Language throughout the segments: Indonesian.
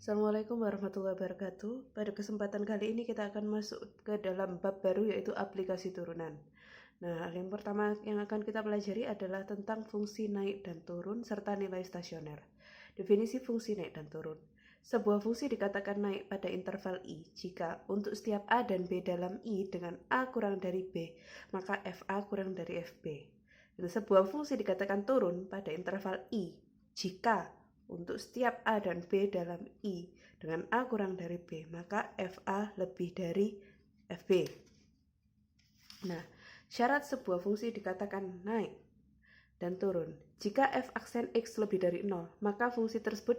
Assalamualaikum warahmatullahi wabarakatuh. Pada kesempatan kali ini kita akan masuk ke dalam bab baru yaitu aplikasi turunan. Nah, yang pertama yang akan kita pelajari adalah tentang fungsi naik dan turun serta nilai stasioner. Definisi fungsi naik dan turun. Sebuah fungsi dikatakan naik pada interval I jika untuk setiap A dan B dalam I dengan A kurang dari B, maka FA kurang dari FB. Dan sebuah fungsi dikatakan turun pada interval I jika untuk setiap A dan B dalam I dengan A kurang dari B, maka FA lebih dari FB. Nah, syarat sebuah fungsi dikatakan naik dan turun. Jika f aksen x lebih dari 0, maka fungsi tersebut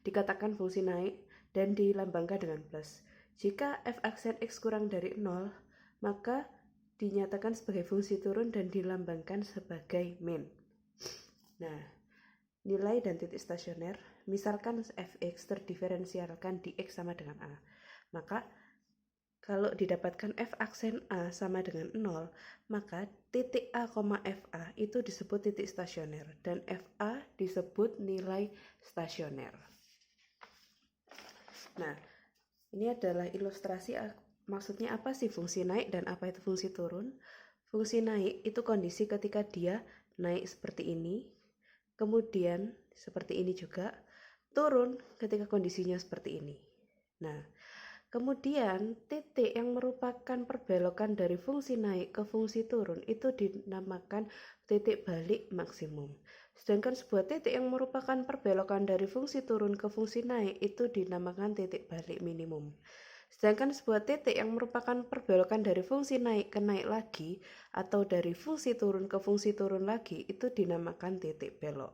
dikatakan fungsi naik dan dilambangkan dengan plus. Jika f aksen x kurang dari 0, maka dinyatakan sebagai fungsi turun dan dilambangkan sebagai min. Nah, nilai dan titik stasioner, misalkan fx terdiferensialkan di x sama dengan a, maka kalau didapatkan f aksen a sama dengan 0, maka titik a, fa itu disebut titik stasioner dan fa disebut nilai stasioner. Nah, ini adalah ilustrasi maksudnya apa sih fungsi naik dan apa itu fungsi turun. Fungsi naik itu kondisi ketika dia naik seperti ini, kemudian seperti ini juga, turun ketika kondisinya seperti ini. Nah, kemudian titik yang merupakan perbelokan dari fungsi naik ke fungsi turun itu dinamakan titik balik maksimum. Sedangkan sebuah titik yang merupakan perbelokan dari fungsi turun ke fungsi naik itu dinamakan titik balik minimum. Sedangkan sebuah titik yang merupakan perbelokan dari fungsi naik ke naik lagi atau dari fungsi turun ke fungsi turun lagi itu dinamakan titik belok.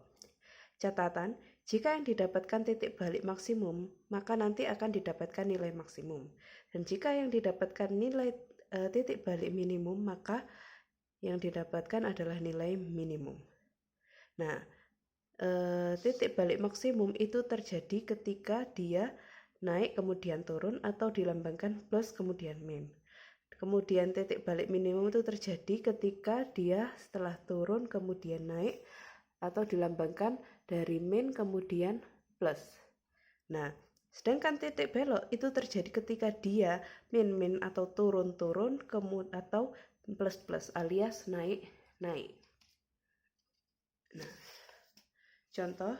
Catatan, jika yang didapatkan titik balik maksimum, maka nanti akan didapatkan nilai maksimum. Dan jika yang didapatkan nilai titik balik minimum, maka yang didapatkan adalah nilai minimum. Nah, titik balik maksimum itu terjadi ketika dia naik kemudian turun atau dilambangkan plus kemudian min. Kemudian titik balik minimum itu terjadi ketika dia setelah turun kemudian naik atau dilambangkan dari min kemudian plus. Nah, sedangkan titik belok itu terjadi ketika dia min atau turun atau plus alias naik. Nah, contoh,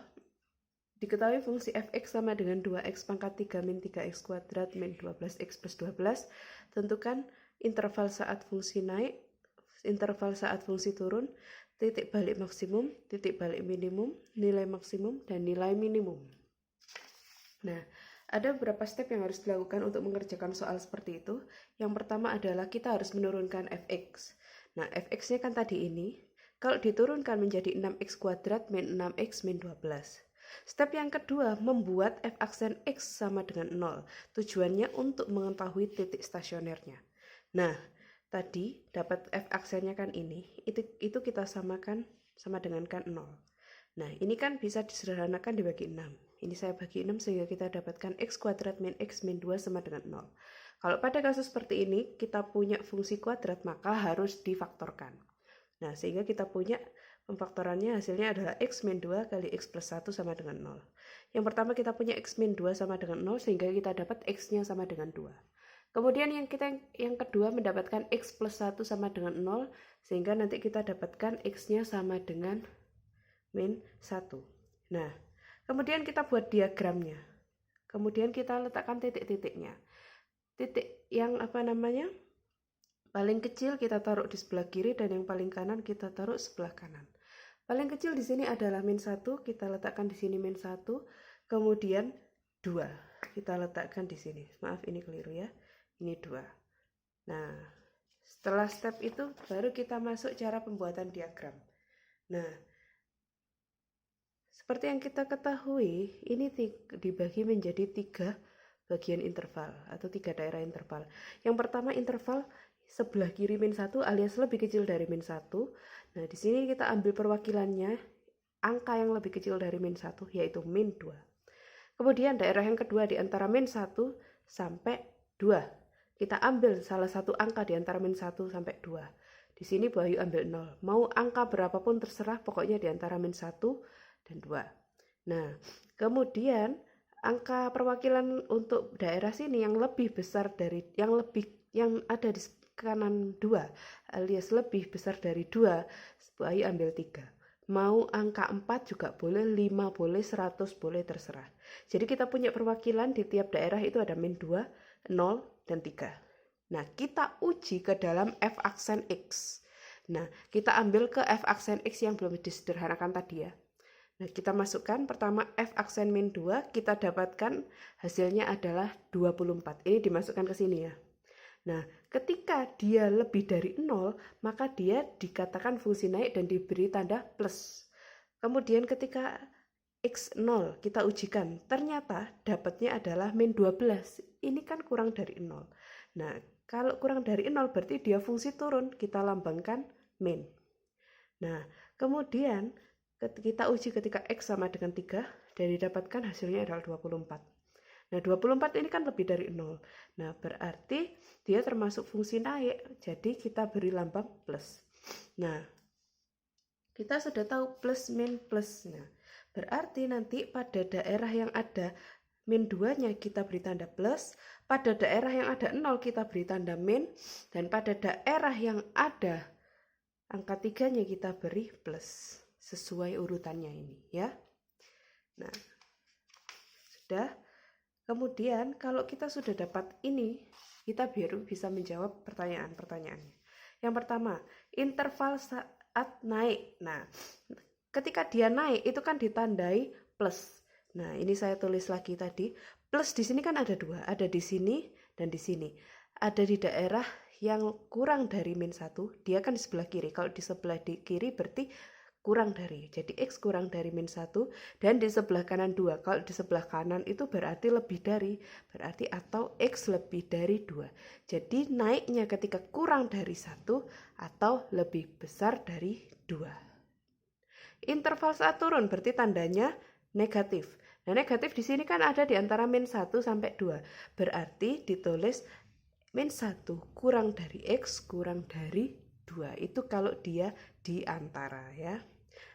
diketahui fungsi fx sama dengan 2x pangkat 3 min 3x kuadrat min 12x plus 12. Tentukan interval saat fungsi naik, interval saat fungsi turun, titik balik maksimum, titik balik minimum, nilai maksimum, dan nilai minimum. Nah, ada beberapa step yang harus dilakukan untuk mengerjakan soal seperti itu. Yang pertama adalah kita harus menurunkan fx. Nah, fx-nya kan tadi ini. Kalau diturunkan menjadi 6x kuadrat min 6x min 12. Step yang kedua, membuat f aksen x sama dengan 0. Tujuannya untuk mengetahui titik stasionernya. Nah, tadi dapat f aksennya kan ini, itu kita samakan sama dengan kan 0. Nah, ini kan bisa disederhanakan dibagi 6. Ini saya bagi 6 sehingga kita dapatkan x kuadrat min x min 2 sama dengan 0. Kalau pada kasus seperti ini, kita punya fungsi kuadrat, maka harus difaktorkan. Nah, sehingga kita punya pemfaktorannya hasilnya adalah x min 2 kali x plus 1 sama dengan 0. Yang pertama kita punya x min 2 sama dengan 0 sehingga kita dapat x-nya sama dengan 2. Kemudian yang kedua mendapatkan x plus 1 sama dengan 0 sehingga nanti kita dapatkan x-nya sama dengan min 1. Nah, kemudian kita buat diagramnya. Kemudian kita letakkan titik-titiknya. Titik yang paling kecil kita taruh di sebelah kiri dan yang paling kanan kita taruh sebelah kanan. Paling kecil di sini adalah min 1, kita letakkan di sini min 1, kemudian 2 kita letakkan di sini. Maaf ini keliru ya. Ini 2. Nah, setelah step itu baru kita masuk cara pembuatan diagram. Nah, seperti yang kita ketahui, ini dibagi menjadi 3 bagian interval atau 3 daerah interval. Yang pertama interval sebelah kiri min 1 alias lebih kecil dari min 1. Nah, di sini kita ambil perwakilannya angka yang lebih kecil dari min 1 yaitu min 2. Kemudian daerah yang kedua di antara min 1 sampai 2. Kita ambil salah satu angka di antara min 1 sampai 2. Di sini Bayu ambil 0. Mau angka berapapun terserah, pokoknya di antara min 1 dan 2. Nah, kemudian angka perwakilan untuk daerah sini yang lebih besar dari yang ada di kanan 2 alias lebih besar dari 2, Ayu ambil 3. Mau angka 4 juga boleh, 5 boleh, 100 boleh, terserah. Jadi kita punya perwakilan di tiap daerah itu ada min 2, 0, dan 3. Nah, kita uji ke dalam f aksen X. Nah, kita ambil ke f aksen X yang belum disederhanakan tadi ya. Nah, kita masukkan pertama f aksen min 2, kita dapatkan hasilnya adalah 24. Ini dimasukkan ke sini ya. Nah, ketika dia lebih dari 0, maka dia dikatakan fungsi naik dan diberi tanda plus. Kemudian ketika x0 kita ujikan, ternyata dapatnya adalah min 12. Ini kan kurang dari 0. Nah, kalau kurang dari 0 berarti dia fungsi turun, kita lambangkan min. Nah, kemudian kita uji ketika X sama dengan 3 dan didapatkan hasilnya adalah 24. Nah, 24 ini kan lebih dari 0. Nah, berarti dia termasuk fungsi naik, jadi kita beri lambang plus. Nah, kita sudah tahu plus min plus. Nah, berarti nanti pada daerah yang ada min 2-nya kita beri tanda plus, pada daerah yang ada 0 kita beri tanda min, dan pada daerah yang ada angka 3-nya kita beri plus. Sesuai urutannya ini ya. Nah, sudah. Kemudian kalau kita sudah dapat ini, kita baru bisa menjawab pertanyaan-pertanyaannya. Yang pertama, interval saat naik. Nah, ketika dia naik itu kan ditandai plus. Nah, ini saya tulis lagi tadi. Plus di sini kan ada 2, ada di sini dan di sini. Ada di daerah yang kurang dari min 1, dia kan di sebelah kiri. Kalau di sebelah kiri berarti kurang dari, jadi X kurang dari min 1, dan di sebelah kanan 2. Kalau di sebelah kanan itu berarti lebih dari, berarti atau X lebih dari 2. Jadi naiknya ketika kurang dari 1 atau lebih besar dari 2. Interval saat turun berarti tandanya negatif. Nah, negatif di sini kan ada di antara min 1 sampai 2. Berarti ditulis min 1 kurang dari X kurang dari 2. Itu kalau dia di antara ya.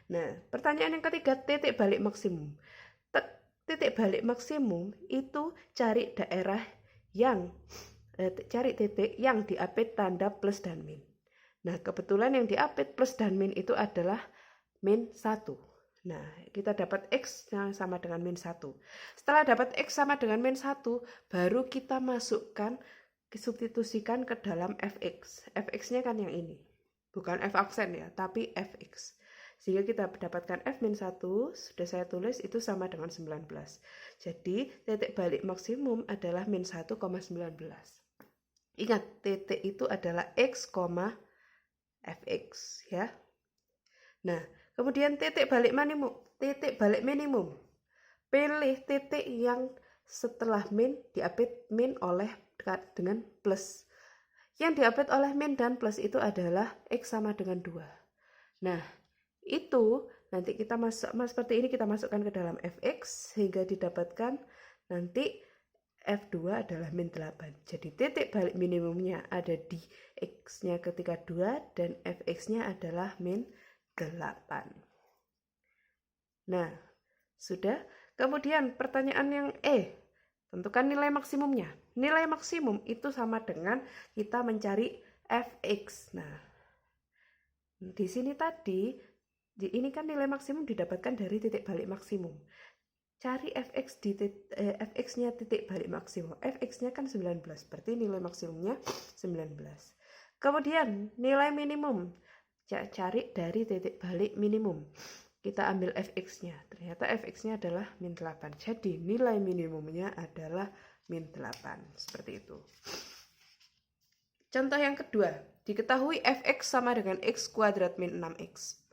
Nah, pertanyaan yang ketiga, titik balik maksimum. Titik balik maksimum itu cari daerah yang cari titik yang diapit tanda plus dan min. Nah, kebetulan yang diapit plus dan min itu adalah min 1. Nah, kita dapat X sama dengan min 1. Setelah dapat X sama dengan min 1, baru kita masukkan, substitusikan ke dalam fx. Fx-nya kan yang ini. Bukan f aksen ya, tapi fx. Sehingga kita mendapatkan f-1, sudah saya tulis itu sama dengan 19. Jadi titik balik maksimum adalah min 1,19. Ingat, titik itu adalah x, fx ya. Nah, kemudian titik balik minimum. Pilih titik yang setelah min diapit min oleh dengan plus. Yang diapit oleh min dan plus itu adalah x sama dengan 2. Nah, itu nanti kita seperti ini kita masukkan ke dalam fx sehingga didapatkan nanti f2 adalah min 8. Jadi titik balik minimumnya ada di x-nya ketika 2 dan fx-nya adalah min 8. Nah, sudah. Kemudian pertanyaan yang tentukan nilai maksimumnya. Nilai maksimum itu sama dengan kita mencari fx. Nah, di sini tadi, ini kan nilai maksimum didapatkan dari titik balik maksimum. Cari fx fx-nya titik balik maksimum. Fx-nya kan 19, berarti nilai maksimumnya 19. Kemudian nilai minimum, cari dari titik balik minimum. Kita ambil fx-nya. Ternyata fx-nya adalah min 8. Jadi nilai minimumnya adalah min 8. Seperti itu. Contoh yang kedua, diketahui fx sama dengan x kuadrat min 6x.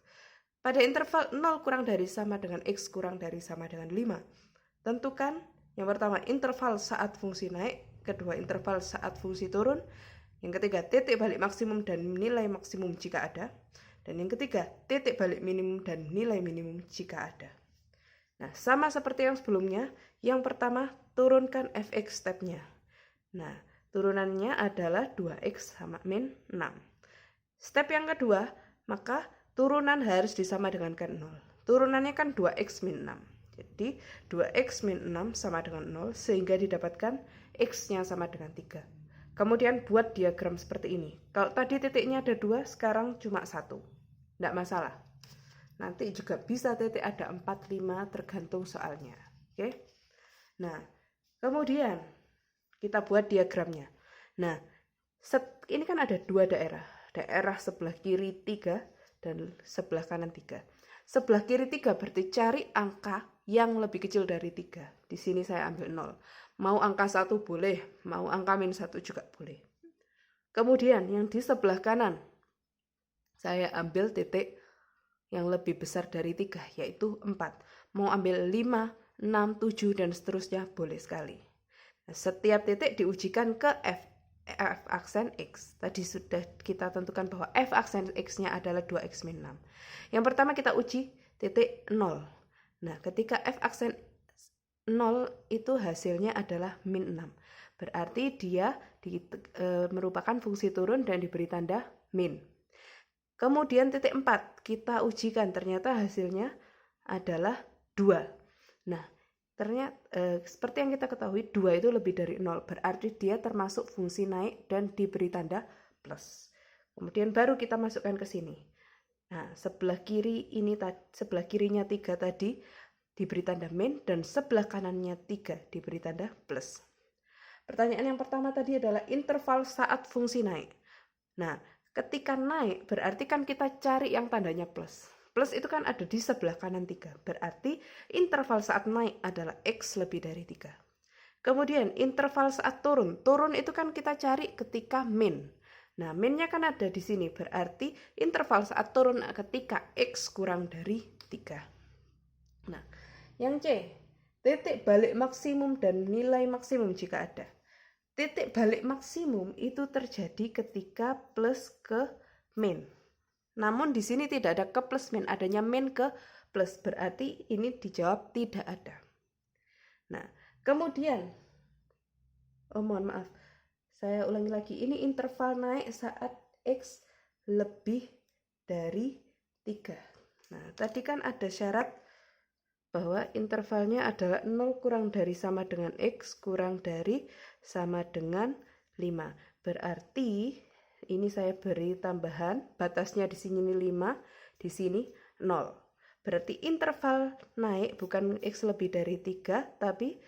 Pada interval 0 kurang dari sama dengan x kurang dari sama dengan 5. Tentukan yang pertama interval saat fungsi naik, kedua interval saat fungsi turun, yang ketiga titik balik maksimum dan nilai maksimum jika ada, dan yang ketiga titik balik minimum dan nilai minimum jika ada. Nah, sama seperti yang sebelumnya, yang pertama turunkan fx stepnya. Nah, turunannya adalah 2x sama min 6. Step yang kedua, maka turunan harus disama dengan 0. Turunannya kan 2x min 6. Jadi 2x min 6 sama dengan 0 sehingga didapatkan x-nya sama dengan 3. Kemudian buat diagram seperti ini. Kalau tadi titiknya ada 2, sekarang cuma 1. Tidak masalah. Nanti juga bisa titik ada 4, 5 tergantung soalnya. Oke. Nah, kemudian kita buat diagramnya. Nah, ini kan ada 2 daerah. Daerah sebelah kiri 3 dan sebelah kanan 3. Sebelah kiri 3 berarti cari angka yang lebih kecil dari 3. Di sini saya ambil 0. Mau angka 1 boleh, mau angka min 1 juga boleh. Kemudian yang di sebelah kanan, saya ambil titik yang lebih besar dari 3, yaitu 4. Mau ambil 5, 6, 7, dan seterusnya boleh sekali. Nah, setiap titik diujikan ke f aksen x. Tadi sudah kita tentukan bahwa f aksen x-nya adalah 2x min 6. Yang pertama kita uji titik 0. Nah, ketika f aksen 0 itu hasilnya adalah min 6. Berarti dia merupakan fungsi turun dan diberi tanda min. Kemudian titik 4 kita ujikan, ternyata hasilnya adalah 2. Nah, ternyata seperti yang kita ketahui 2 itu lebih dari 0, berarti dia termasuk fungsi naik dan diberi tanda plus. Kemudian baru kita masukkan ke sini. Nah, sebelah kirinya 3 tadi diberi tanda min dan sebelah kanannya 3 diberi tanda plus. Pertanyaan yang pertama tadi adalah interval saat fungsi naik. Nah, ketika naik berarti kan kita cari yang tandanya plus. Plus itu kan ada di sebelah kanan 3. Berarti interval saat naik adalah X lebih dari 3. Kemudian interval saat turun. Turun itu kan kita cari ketika min. Nah, minnya kan ada di sini. Berarti interval saat turun ketika X kurang dari 3. Nah, yang C. Titik balik maksimum dan nilai maksimum jika ada. Titik balik maksimum itu terjadi ketika plus ke min. Namun di sini tidak ada ke plus min, adanya min ke plus, berarti ini dijawab tidak ada. Nah, kemudian, mohon maaf, saya ulangi lagi, ini interval naik saat X lebih dari 3. Nah, tadi kan ada syarat bahwa intervalnya adalah 0 kurang dari sama dengan X kurang dari sama dengan 5. Berarti ini saya beri tambahan, batasnya di sini 5, di sini 0. Berarti interval naik bukan X lebih dari 3, tapi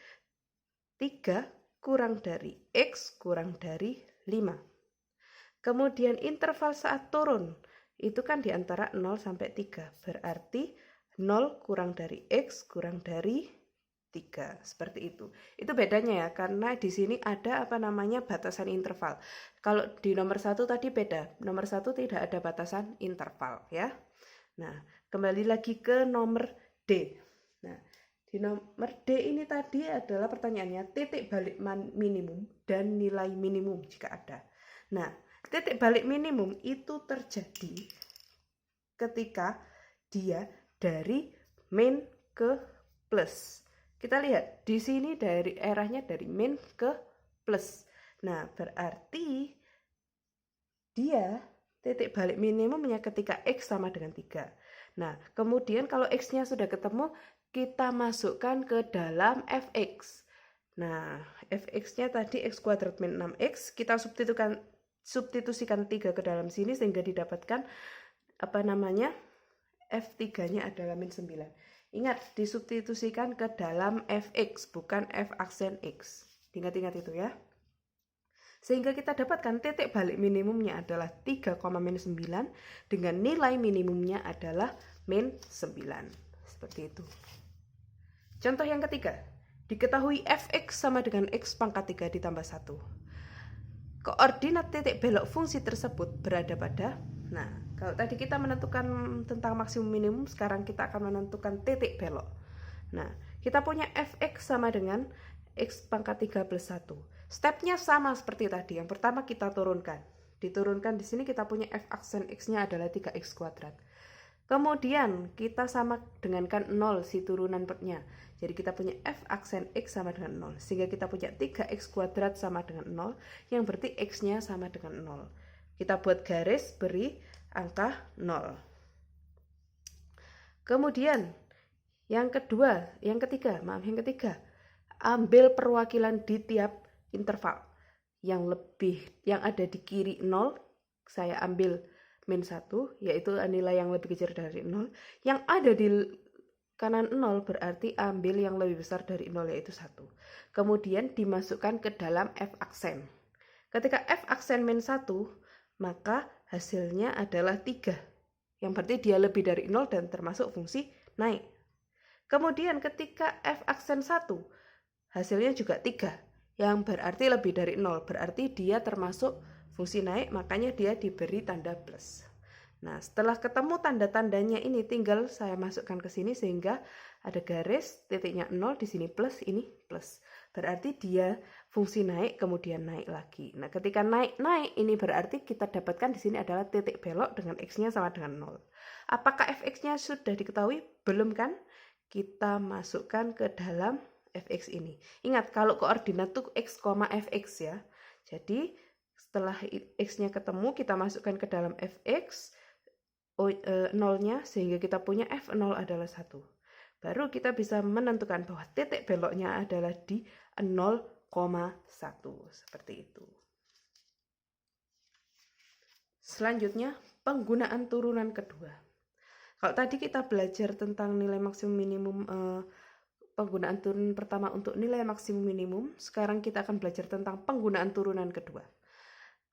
3 kurang dari X kurang dari 5. Kemudian interval saat turun, itu kan di antara 0 sampai 3. Berarti 0 kurang dari X kurang dari 3, seperti itu. Itu bedanya ya, karena di sini ada batasan interval. Kalau di nomor 1 tadi beda, nomor 1 tidak ada batasan interval ya. Nah, kembali lagi ke nomor D. Nah, di nomor D ini tadi adalah pertanyaannya titik balik minimum dan nilai minimum jika ada. Nah, titik balik minimum itu terjadi ketika dia dari min ke plus. Kita lihat di sini dari arahnya dari min ke plus. Nah, berarti dia titik balik minimumnya ketika X sama dengan 3. Nah, kemudian kalau X-nya sudah ketemu, kita masukkan ke dalam Fx. Nah, Fx-nya tadi X kuadrat min 6X, kita substitusikan 3 ke dalam sini sehingga didapatkan F3-nya adalah min 9. Ingat, disubstitusikan ke dalam Fx, bukan F aksen X. Ingat-ingat itu ya. Sehingga kita dapatkan titik balik minimumnya adalah 3,-9 dengan nilai minimumnya adalah min 9. Seperti itu. Contoh yang ketiga, diketahui Fx sama dengan X pangkat 3 ditambah 1. Koordinat titik belok fungsi tersebut berada pada, nah, kalau tadi kita menentukan tentang maksimum minimum, sekarang kita akan menentukan titik belok. Nah, kita punya Fx sama dengan X pangkat 3 plus 1. Stepnya sama seperti tadi. Yang pertama kita turunkan. Diturunkan di sini kita punya F aksen X-nya adalah 3X kuadrat. Kemudian kita sama dengankan 0 si turunannya. Jadi kita punya F aksen X sama dengan 0. Sehingga kita punya 3X kuadrat sama dengan 0. Yang berarti X-nya sama dengan 0. Kita buat garis beri angka 0. Kemudian Yang ketiga, ambil perwakilan di tiap interval. Yang ada di kiri 0, saya ambil min 1, yaitu nilai yang lebih kecil dari 0. Yang ada di kanan 0 berarti ambil yang lebih besar dari 0, yaitu 1. Kemudian dimasukkan ke dalam f aksen. Ketika f aksen min 1, maka hasilnya adalah 3. Yang berarti dia lebih dari 0 dan termasuk fungsi naik. Kemudian ketika f aksen 1, hasilnya juga 3. Yang berarti lebih dari 0. Berarti dia termasuk fungsi naik, makanya dia diberi tanda plus. Nah, setelah ketemu tanda-tandanya ini, tinggal saya masukkan ke sini sehingga ada garis, titiknya 0, di sini plus, ini plus. Berarti dia fungsi naik, kemudian naik lagi. Nah, ketika naik-naik, ini berarti kita dapatkan di sini adalah titik belok dengan x-nya sama dengan 0. Apakah fx-nya sudah diketahui? Belum kan? Kita masukkan ke dalam fx ini. Ingat, kalau koordinat itu x, fx ya. Jadi, setelah x-nya ketemu, kita masukkan ke dalam fx, 0-nya, sehingga kita punya f0 adalah 1. Baru kita bisa menentukan bahwa titik beloknya adalah di 0,1. Seperti itu. Selanjutnya, penggunaan turunan kedua. Kalau tadi kita belajar tentang nilai maksimum minimum, penggunaan turunan pertama untuk nilai maksimum minimum, sekarang kita akan belajar tentang penggunaan turunan kedua.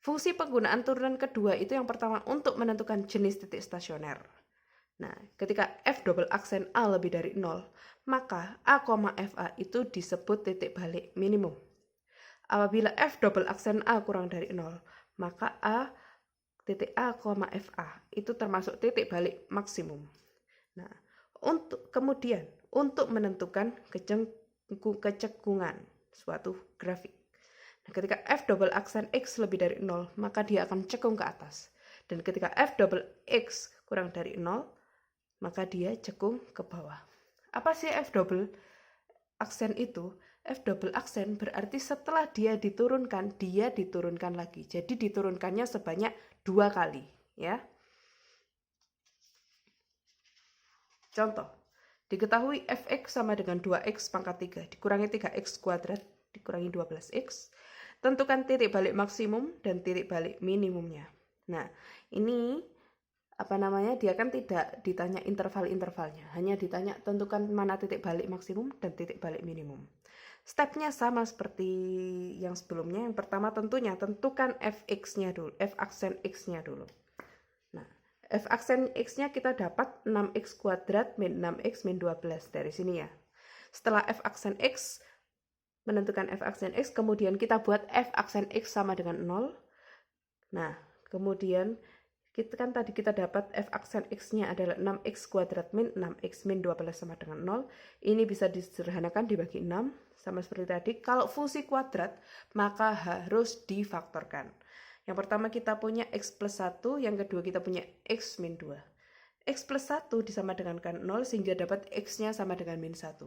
Fungsi penggunaan turunan kedua itu yang pertama untuk menentukan jenis titik stasioner. Nah, ketika f double aksen A lebih dari 0, maka A, FA itu disebut titik balik minimum. Apabila f double aksen A kurang dari 0, maka titik A, FA itu termasuk titik balik maksimum. Nah, kemudian untuk menentukan kecekungan suatu grafik. Nah, ketika f double aksen x lebih dari 0, maka dia akan cekung ke atas. Dan ketika f double x kurang dari 0, maka dia cekung ke bawah. Apa sih f double aksen itu? F double aksen berarti setelah dia diturunkan lagi. Jadi diturunkannya sebanyak 2 kali, ya. Contoh, diketahui fx sama dengan 2x pangkat 3 dikurangi 3x kuadrat dikurangi 12x. Tentukan titik balik maksimum dan titik balik minimumnya. Nah, ini dia kan tidak ditanya interval-intervalnya, hanya ditanya tentukan mana titik balik maksimum dan titik balik minimum. Stepnya sama seperti yang sebelumnya. Yang pertama tentunya tentukan fx-nya dulu, f aksen x-nya dulu. Nah, f aksen x-nya kita dapat 6x kuadrat min 6x min 12 dari sini ya. Setelah f aksen x, menentukan f aksen x, kemudian kita buat f aksen x sama dengan 0. Nah, kemudian tadi kita dapat f aksen x-nya adalah 6x kuadrat min 6x min 12 sama dengan 0. Ini bisa disederhanakan dibagi 6, sama seperti tadi. Kalau fungsi kuadrat, maka harus difaktorkan. Yang pertama kita punya x plus 1, yang kedua kita punya x min 2. X plus 1 disama dengankan 0 sehingga dapat x-nya sama dengan min 1.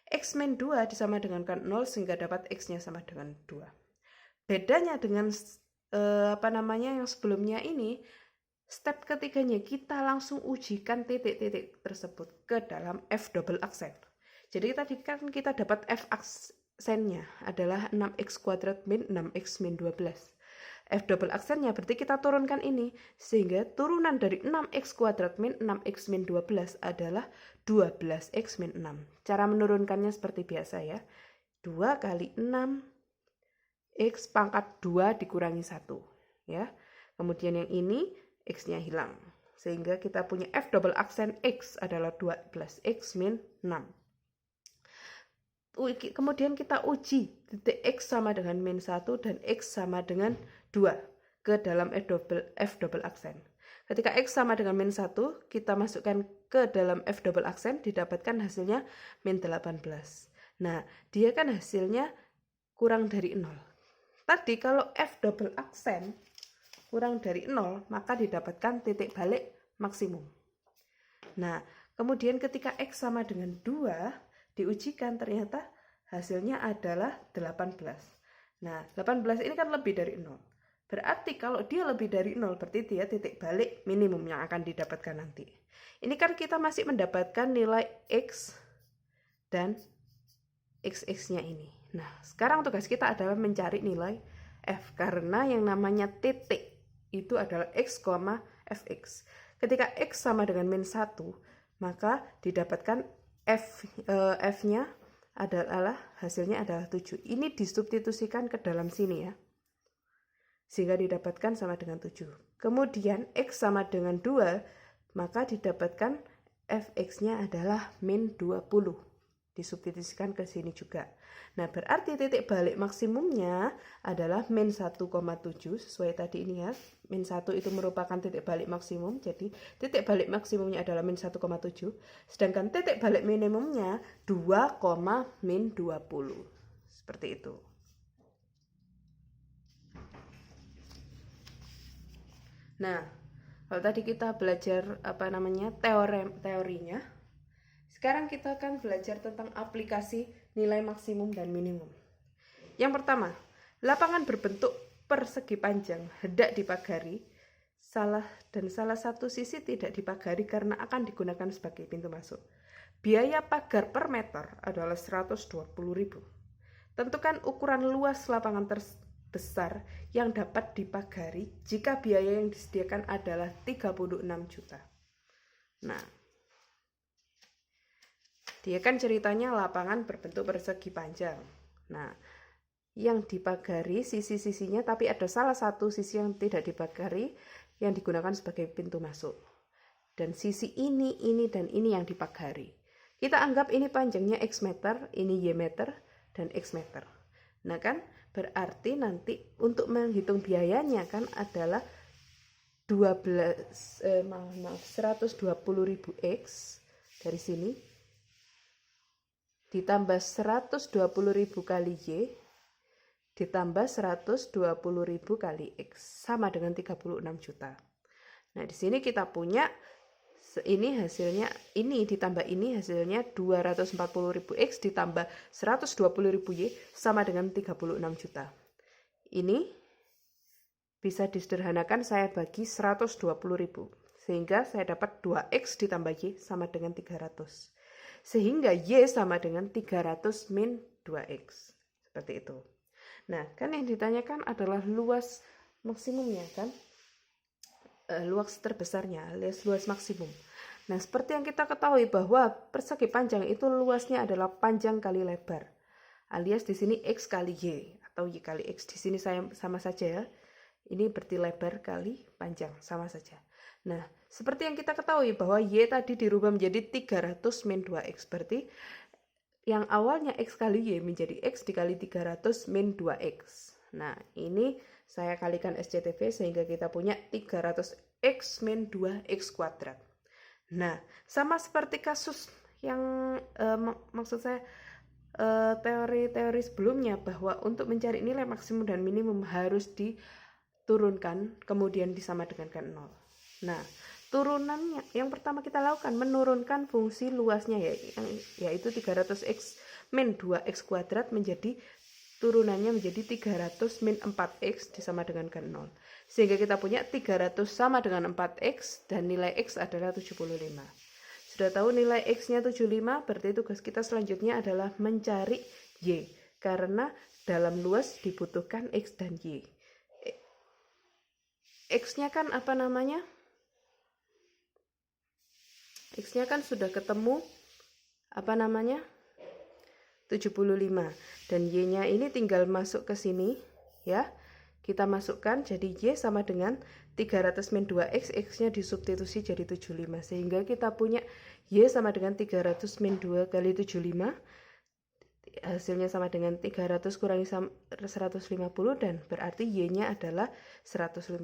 X min 2 disama dengankan 0 sehingga dapat x-nya sama dengan 2. Bedanya dengan yang sebelumnya ini, step ketiganya kita langsung ujikan titik-titik tersebut ke dalam f double aksen. Jadi tadi kan kita dapat f aksennya adalah 6x kuadrat min 6x min 12. F double aksennya berarti kita turunkan ini, sehingga turunan dari 6x kuadrat min 6x min 12 adalah 12x min 6. Cara menurunkannya seperti biasa ya. 2 kali 6x pangkat 2 dikurangi 1. Ya. Kemudian yang ini x-nya hilang. Sehingga kita punya f double aksen x adalah 12x min 6. Kemudian kita uji titik x sama dengan min 1 dan x sama dengan 2 ke dalam f double aksen. Ketika x sama dengan min 1, kita masukkan ke dalam f double aksen, didapatkan hasilnya min 18. Nah, dia kan hasilnya kurang dari 0. Tadi kalau f double aksen kurang dari 0, maka didapatkan titik balik maksimum. Nah, kemudian ketika x sama dengan 2, diujikan ternyata hasilnya adalah 18. Nah, 18 ini kan lebih dari 0. Berarti kalau dia lebih dari 0, berarti dia titik balik minimum yang akan didapatkan nanti. Ini kan kita masih mendapatkan nilai X dan XX-nya ini. Nah, sekarang tugas kita adalah mencari nilai F, karena yang namanya titik itu adalah X, Fx. Ketika X sama dengan min 1, maka didapatkan F-nya adalah, hasilnya adalah 7. Ini disubstitusikan ke dalam sini ya, sehingga didapatkan sama dengan 7. Kemudian X sama dengan 2, maka didapatkan Fx-nya adalah min 20. Disubstitusikan ke sini juga. Nah, berarti titik balik maksimumnya adalah min 1,7 sesuai tadi ini ya. Min 1 itu merupakan titik balik maksimum, jadi titik balik maksimumnya adalah min 1,7, sedangkan titik balik minimumnya 2, min 20. Seperti itu. Nah, kalau tadi kita belajar teorinya, sekarang kita akan belajar tentang aplikasi nilai maksimum dan minimum. Yang pertama, lapangan berbentuk persegi panjang hendak dipagari, salah satu sisi tidak dipagari karena akan digunakan sebagai pintu masuk. Biaya pagar per meter adalah 120.000. Tentukan ukuran luas lapangan terbesar yang dapat dipagari jika biaya yang disediakan adalah 36 juta. Nah, dia kan ceritanya lapangan berbentuk persegi panjang. Nah, yang dipagari sisi-sisinya, tapi ada salah satu sisi yang tidak dipagari yang digunakan sebagai pintu masuk. Dan sisi ini, dan ini yang dipagari. Kita anggap ini panjangnya X meter, ini Y meter, dan X meter. Nah kan, berarti nanti untuk menghitung biayanya kan adalah 120.000 X dari sini ditambah 120.000 kali Y ditambah 120.000 kali X sama dengan 36 juta. Nah, di sini kita punya ini hasilnya, ini ditambah ini hasilnya 240.000 X ditambah 120.000 Y sama dengan 36 juta. Ini bisa disederhanakan, saya bagi 120.000 sehingga saya dapat 2X ditambah Y sama dengan 300. Sehingga Y sama dengan 300 min 2X. Seperti itu. Nah, kan yang ditanyakan adalah luas maksimumnya kan? Luas terbesarnya alias luas maksimum. Nah, seperti yang kita ketahui bahwa persegi panjang itu luasnya adalah panjang kali lebar. Alias di sini X kali Y atau Y kali X. Di sini saya sama saja ya. Ini berarti lebar kali panjang, sama saja. Nah, seperti yang kita ketahui bahwa Y tadi dirubah menjadi 300 min 2X. Berarti yang awalnya X kali Y menjadi X dikali 300 min 2X. Nah, ini saya kalikan SCTV sehingga kita punya 300X min 2X kuadrat. Nah, sama seperti kasus yang maksud saya teori-teori sebelumnya bahwa untuk mencari nilai maksimum dan minimum harus diturunkan kemudian disamadengankan 0. Nah, turunannya yang pertama kita lakukan menurunkan fungsi luasnya yaitu 300x min 2x kuadrat menjadi turunannya menjadi 300 min 4x disamadengankan 0. Sehingga kita punya 300 sama dengan 4x dan nilai x adalah 75. Sudah tahu nilai x-nya 75, berarti tugas kita selanjutnya adalah mencari y. Karena dalam luas dibutuhkan x dan y. X-nya kan apa namanya? X-nya kan sudah ketemu apa namanya? 75 dan Y-nya ini tinggal masuk ke sini ya. Kita masukkan jadi Y sama dengan 300 min 2X, X-nya disubstitusi jadi 75 sehingga kita punya Y sama dengan 300 min 2 kali 75 hasilnya sama dengan 300 kurangi 150 dan berarti Y-nya adalah 150.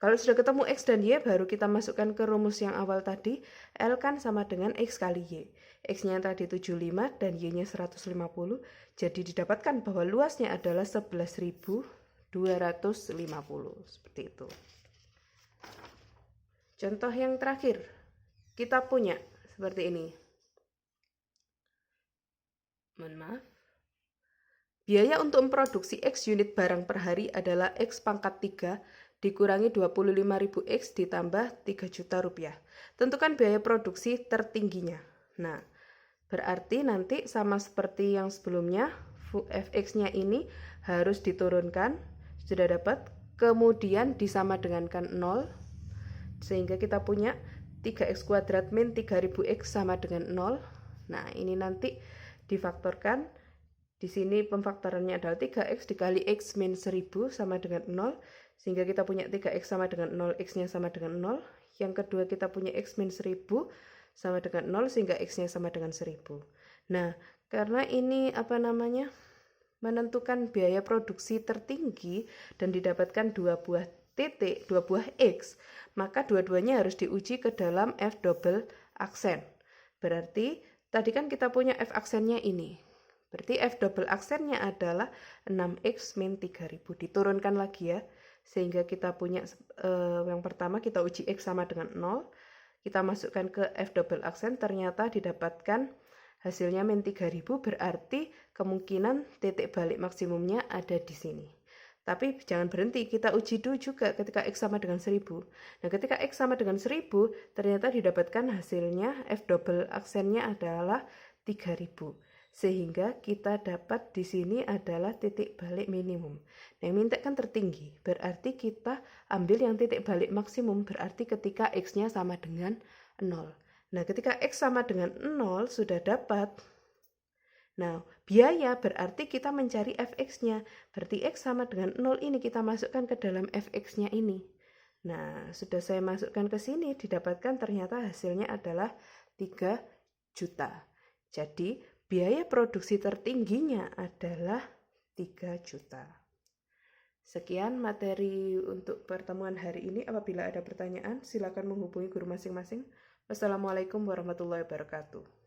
Kalau sudah ketemu X dan Y, baru kita masukkan ke rumus yang awal tadi. L kan sama dengan X kali Y. X-nya tadi 75 dan Y-nya 150. Jadi didapatkan bahwa luasnya adalah 11.250. Seperti itu. Contoh yang terakhir. Kita punya seperti ini. Mohon maaf. Biaya untuk memproduksi X unit barang per hari adalah X pangkat 3 dikurangi 25.000 X ditambah 3 juta rupiah. Tentukan biaya produksi tertingginya. Nah, berarti nanti sama seperti yang sebelumnya, fx-nya ini harus diturunkan, sudah dapat, kemudian disama dengankan 0, sehingga kita punya 3x kuadrat min 3000x sama dengan 0. Nah, ini nanti difaktorkan. Di sini pemfaktorannya adalah 3x dikali x min 1000 sama dengan 0. Sehingga kita punya 3x sama dengan 0, x-nya sama dengan 0. Yang kedua kita punya x min 1000 sama dengan 0, sehingga x-nya sama dengan 1000. Nah, karena ini menentukan biaya produksi tertinggi dan didapatkan dua buah titik, dua buah X, maka dua-duanya harus diuji ke dalam F double aksen. Berarti tadi kan kita punya F aksennya ini. Berarti F double aksennya adalah 6X min 3000. Diturunkan lagi ya. Sehingga kita punya yang pertama kita uji X sama dengan 0. Kita masukkan ke F double aksen, ternyata didapatkan hasilnya min 3000, berarti kemungkinan titik balik maksimumnya ada di sini. Tapi jangan berhenti, kita uji dulu juga ketika X sama dengan 1000. Nah, ketika X sama dengan 1000, ternyata didapatkan hasilnya F double aksennya adalah 3000. Sehingga kita dapat di sini adalah titik balik minimum. Nah, yang minta kan tertinggi, berarti kita ambil yang titik balik maksimum, berarti ketika X-nya sama dengan 0. Nah, ketika X sama dengan 0 sudah dapat. Nah, biaya berarti kita mencari fx-nya. Berarti X sama dengan 0 ini kita masukkan ke dalam fx-nya ini. Nah, sudah saya masukkan ke sini, didapatkan ternyata hasilnya adalah 3 juta. Jadi, biaya produksi tertingginya adalah 3 juta. Sekian materi untuk pertemuan hari ini. Apabila ada pertanyaan, silakan menghubungi guru masing-masing. Wassalamualaikum warahmatullahi wabarakatuh.